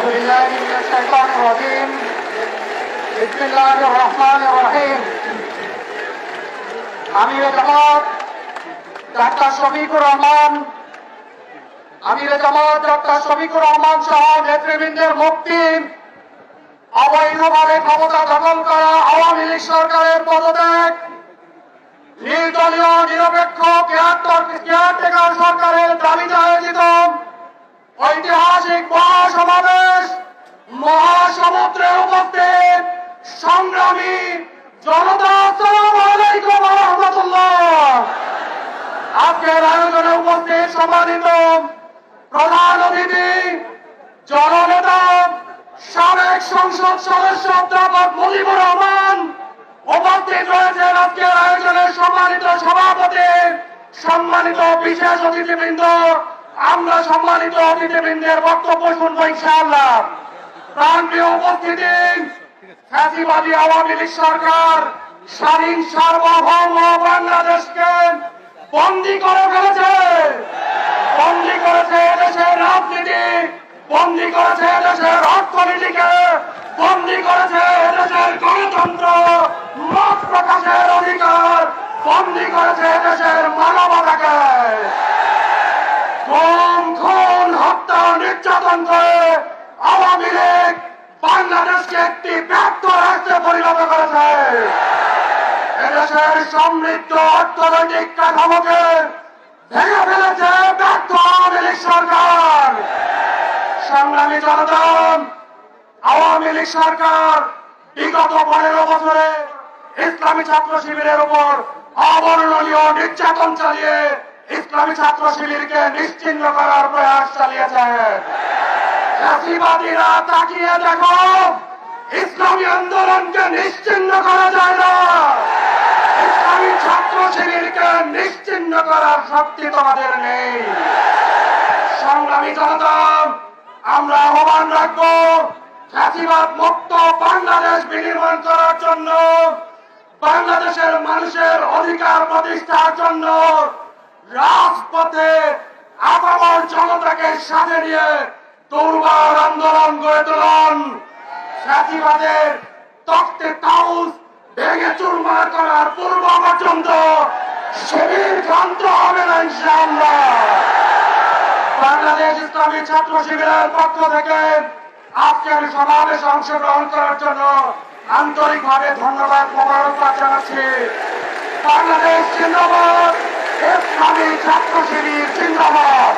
أعوذ بالله من الشيطان الرجيم بسم الله الرحمن الرحيم আমির জামাত doctor Shafiqur Rahman সহ নেতৃবৃন্দের মুক্তি, অবৈধভাবে ক্ষমতা দখল করা আওয়ামী লীগ সরকারের পদত্যাগ, নির্দলীয় নিরপেক্ষ কেয়ারটেকার সরকারের দাবিতে আয়োজিত ঐতিহাসিক মহাসমাবেশ মহাসমুদ্রে উপস্থিত সংগ্রামী জনতা, আসসালামু আলাইকুম ওয়া রাহমাতুল্লাহ। আজকের আয়োজনে উপস্থিত সম্মানিত প্রধান অতিথি, জননেতা, সাবেক সংসদ সদস্য অধ্যাপক মুজিবুর রহমান, উপস্থিত রয়েছেন আজকের আয়োজনের সম্মানিত সভাপতি, সম্মানিত বিশেষ অতিথিবৃন্দ। আমরা সম্মানিত অতিথিবৃন্দের বক্তব্য শুনবো ইনশাআল্লাহ। প্রাণপ্রিয় উপস্থিতি, ফ্যাসিবাদী আওয়ামী লীগ সরকার স্বাধীন সার্বভৌম বাংলাদেশকে বন্দী করে ফেলেছে, বন্দী করেছে এদেশের রাজনীতি, বন্দী করেছে এদেশের অর্থনীতিকে, বন্দী করেছে এদেশের গণতন্ত্র, মত প্রকাশের অধিকার, বন্দী করেছে এদেশের মানবতাকে। গুম, খুন, হত্যা, নির্যাতন করে আওয়ামী লীগ বাংলাদেশকে একটি ব্যর্থ রাষ্ট্রে পরিণত করেছে। এদেশের সমৃদ্ধ অর্থনৈতিক কাঠামোকে ভেঙে ফেলেছে ব্যর্থ আওয়ামী লীগ সরকার। সংগ্রামী জনতা, আওয়ামী লীগ সরকার বিগত 15 বছরে ইসলামী ছাত্র শিবিরের উপর অবর্ণনীয় নির্যাতন চালিয়ে ইসলামী ছাত্র শিবিরকে নিশ্চিহ্ন করার প্রয়াস চালিয়েছে। ফ্যাসিবাদীরা তাকিয়ে দেখো, ইসলামী আন্দোলনকে নিশ্চিহ্ন করা যায় না, ইসলামী ছাত্র শিবিরকে নিশ্চিহ্ন করার শক্তি তোমাদের নেই। সংগ্রামী জনতা, আমরা আহ্বান রাখবো ফ্যাসিবাদ মুক্ত বাংলাদেশ বিনির্মাণ করার জন্য, বাংলাদেশের মানুষের অধিকার প্রতিষ্ঠার জন্য রাজপথে আপামর জনতাকে সাথে নিয়ে দুর্বার আন্দোলন গড়ে তুলুন। ফ্যাসিবাদের তক্তে তাউস ভেঙে চুরমার করার পূর্ব পর্যন্ত শিবির ক্ষান্ত হবে না ইনশাআল্লাহ। বাংলাদেশ ইসলামী ছাত্র শিবিরের পক্ষ থেকে আজকের সমাবেশে অংশগ্রহণ করার জন্য আন্তরিকভাবে ধন্যবাদ, মোবারকবাদ জানাচ্ছি। বাংলাদেশ জিন্দাবাদ, ইসলামী ছাত্র শিবির জিন্দাবাদ।